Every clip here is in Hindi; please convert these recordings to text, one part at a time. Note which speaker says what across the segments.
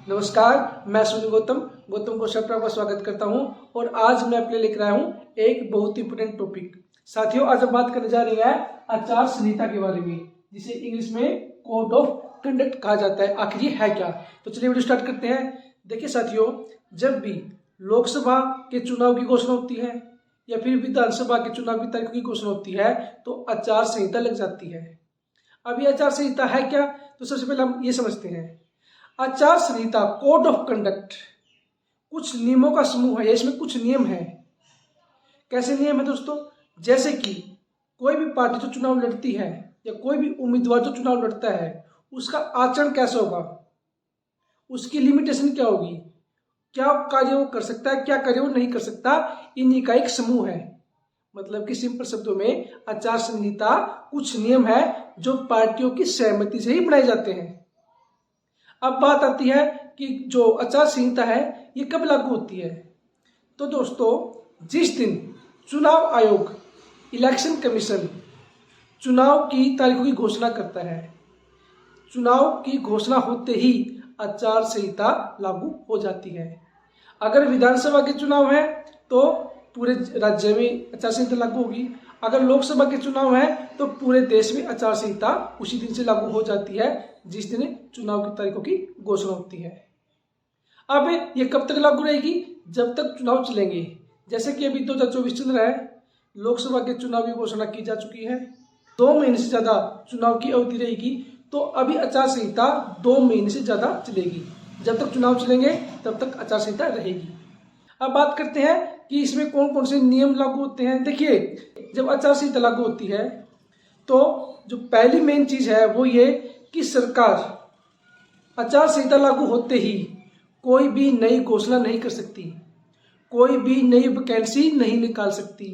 Speaker 1: नमस्कार, मैं सुनील गौतम कौशल का स्वागत करता हूं और आज मैं अपने लेकर आया हूं एक बहुत इंपोर्टेंट टॉपिक। साथियों, आज हम बात करने जा रही है आचार संहिता के बारे में, जिसे इंग्लिश में कोड ऑफ कंडक्ट कहा जाता है। आखिर ये है क्या? तो चलिए वीडियो स्टार्ट करते हैं। देखिए साथियों, जब भी लोकसभा के चुनाव की घोषणा होती है या फिर विधानसभा के चुनाव की तारीख की घोषणा होती है तो आचार संहिता लग जाती है। अब ये आचार संहिता है क्या? तो सबसे पहले हम ये समझते हैं। आचार संहिता, कोड ऑफ कंडक्ट, कुछ नियमों का समूह है। इसमें कुछ नियम है। कैसे नियम है दोस्तों? जैसे कि कोई भी पार्टी जो चुनाव लड़ती है या कोई भी उम्मीदवार जो चुनाव लड़ता है, उसका आचरण कैसा होगा, उसकी लिमिटेशन क्या होगी, क्या कार्य वो कर सकता है, क्या कार्य वो नहीं कर सकता, इन्हीं का एक समूह है। मतलब कि सिंपल शब्दों में आचार संहिता कुछ नियम है जो पार्टियों की सहमति से ही बनाए जाते हैं। अब बात आती है कि जो आचार संहिता है ये कब लागू होती है। तो दोस्तों, जिस दिन चुनाव आयोग, इलेक्शन कमीशन चुनाव की तारीखों की घोषणा करता है, चुनाव की घोषणा होते ही आचार संहिता लागू हो जाती है। अगर विधानसभा के चुनाव है तो पूरे राज्य में आचार संहिता लागू होगी। अगर लोकसभा के चुनाव है तो पूरे देश में आचार संहिता उसी दिन से लागू हो जाती है जिस दिन चुनाव की तारीखों की घोषणा होती है। अब ये कब तक लागू रहेगी? जब तक चुनाव चलेंगे। जैसे कि अभी 2024 चल रहा है, लोकसभा के चुनाव की घोषणा की जा चुकी है, 2 महीने से ज्यादा चुनाव की अवधि रहेगी। तो अभी आचार संहिता 2 महीने से ज्यादा चलेगी। जब तक चुनाव चलेंगे तब तक आचार संहिता रहेगी। अब बात करते हैं कि इसमें कौन कौन से नियम लागू होते हैं। देखिए, जब आचार संहिता लागू होती है तो जो पहली मेन चीज है वो ये कि सरकार आचार संहिता लागू होते ही कोई भी नई घोषणा नहीं कर सकती, कोई भी नई वैकेंसी नहीं निकाल सकती,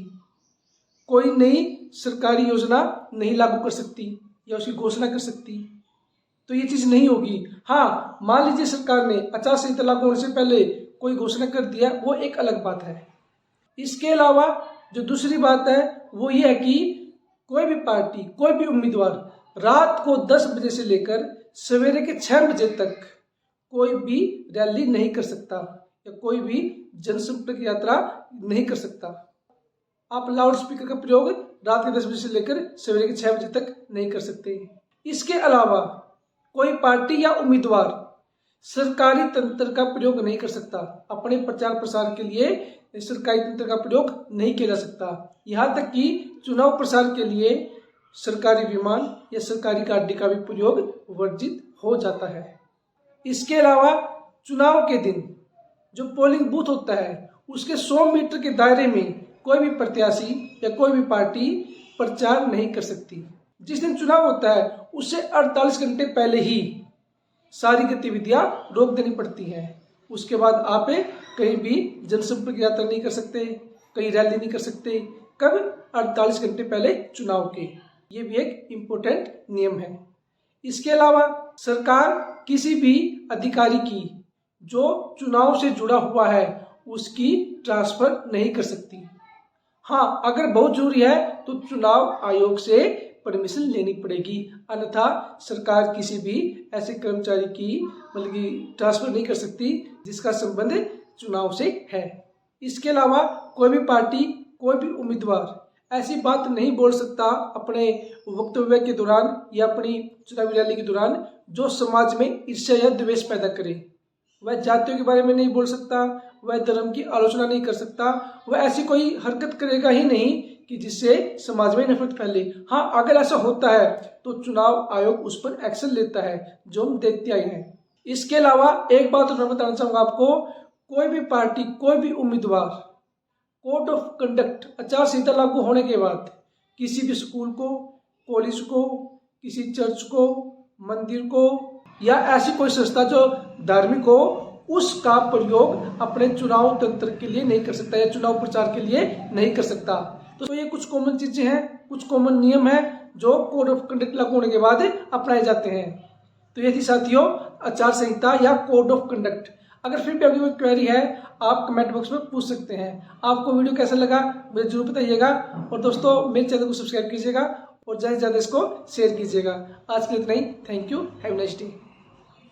Speaker 1: कोई नई सरकारी योजना नहीं लागू कर सकती या उसकी घोषणा कर सकती। तो ये चीज नहीं होगी। हाँ, मान लीजिए सरकार ने आचार संहिता लागू होने से पहले कोई घोषणा कर दिया, वो एक अलग बात है। इसके अलावा जो दूसरी बात है वो ये है कि कोई भी पार्टी, कोई भी उम्मीदवार रात को 10 बजे से लेकर सवेरे के 6 बजे तक कोई भी रैली नहीं कर सकता या कोई भी जनसंपर्क यात्रा नहीं कर सकता। आप लाउड स्पीकर का प्रयोग रात के 10 बजे से लेकर सवेरे के 6 बजे तक नहीं कर सकते। इसके अलावा कोई पार्टी या उम्मीदवार सरकारी तंत्र का प्रयोग नहीं कर सकता। अपने प्रचार प्रसार के लिए सरकारी तंत्र का प्रयोग नहीं किया जा सकता। यहाँ तक कि चुनाव प्रसार के लिए सरकारी विमान या सरकारी गाड़ी का भी प्रयोग वर्जित हो जाता है। इसके अलावा चुनाव के दिन जो पोलिंग बूथ होता है उसके 100 मीटर के दायरे में कोई भी प्रत्याशी या कोई भी पार्टी प्रचार नहीं कर सकती। जिस दिन चुनाव होता है उससे 48 घंटे पहले ही सारी गतिविधियां रोक देनी पड़ती हैं। उसके बाद आप कहीं भी जनसंपर्क यात्रा नहीं कर सकते, कहीं रैली नहीं कर सकते। कब? 48 घंटे पहले चुनाव के। ये भी एक इम्पोर्टेंट नियम है। इसके अलावा सरकार किसी भी अधिकारी की जो चुनाव से जुड़ा हुआ है उसकी ट्रांसफर नहीं कर सकती। हाँ, अगर बहुत जरूरी है तो चुनाव आयोग से परमिशन लेनी पड़ेगी, अन्यथा सरकार किसी भी ऐसे कर्मचारी की मतलब कि ट्रांसफर नहीं कर सकती जिसका संबंध चुनाव से है। इसके अलावा कोई भी पार्टी, कोई भी उम्मीदवार ऐसी बात नहीं बोल सकता अपने वक्तव्य के दौरान या अपनी चुनावी रैली के दौरान जो समाज में ईर्ष्या या द्वेष पैदा करे। वह जातियों के बारे में नहीं बोल सकता, वह धर्म की आलोचना नहीं कर सकता, वह ऐसी कोई हरकत करेगा ही नहीं कि जिससे समाज में नफरत फैले। हाँ, अगर ऐसा होता है तो चुनाव आयोग उस पर एक्शन लेता है, जो हम देखते आए हैं। इसके अलावा एक बात मैं बताना चाहूंगा आपको, कोई भी पार्टी, कोई भी उम्मीदवार कोड ऑफ कंडक्ट आचार संहिता लागू होने के बाद किसी भी स्कूल को, कॉलेज को, किसी चर्च को, मंदिर को या ऐसी कोई संस्था जो धार्मिक हो, उसका प्रयोग अपने चुनाव तंत्र के लिए नहीं कर सकता या चुनाव प्रचार के लिए नहीं कर सकता। तो ये कुछ कॉमन चीजें हैं, कुछ कॉमन नियम हैं जो कोड ऑफ कंडक्ट लागू होने के बाद अपनाए जाते हैं। तो ये थी साथियों आचार संहिता या कोड ऑफ कंडक्ट। अगर फिर भी अभी कोई क्वेरी है आप कमेंट बॉक्स में पूछ सकते हैं। आपको वीडियो कैसा लगा मुझे जरूर बताइएगा और दोस्तों मेरे चैनल को सब्सक्राइब कीजिएगा और ज़्यादा से ज़्यादा इसको शेयर कीजिएगा। आज के लिए इतना ही। Thank you. Have nice day.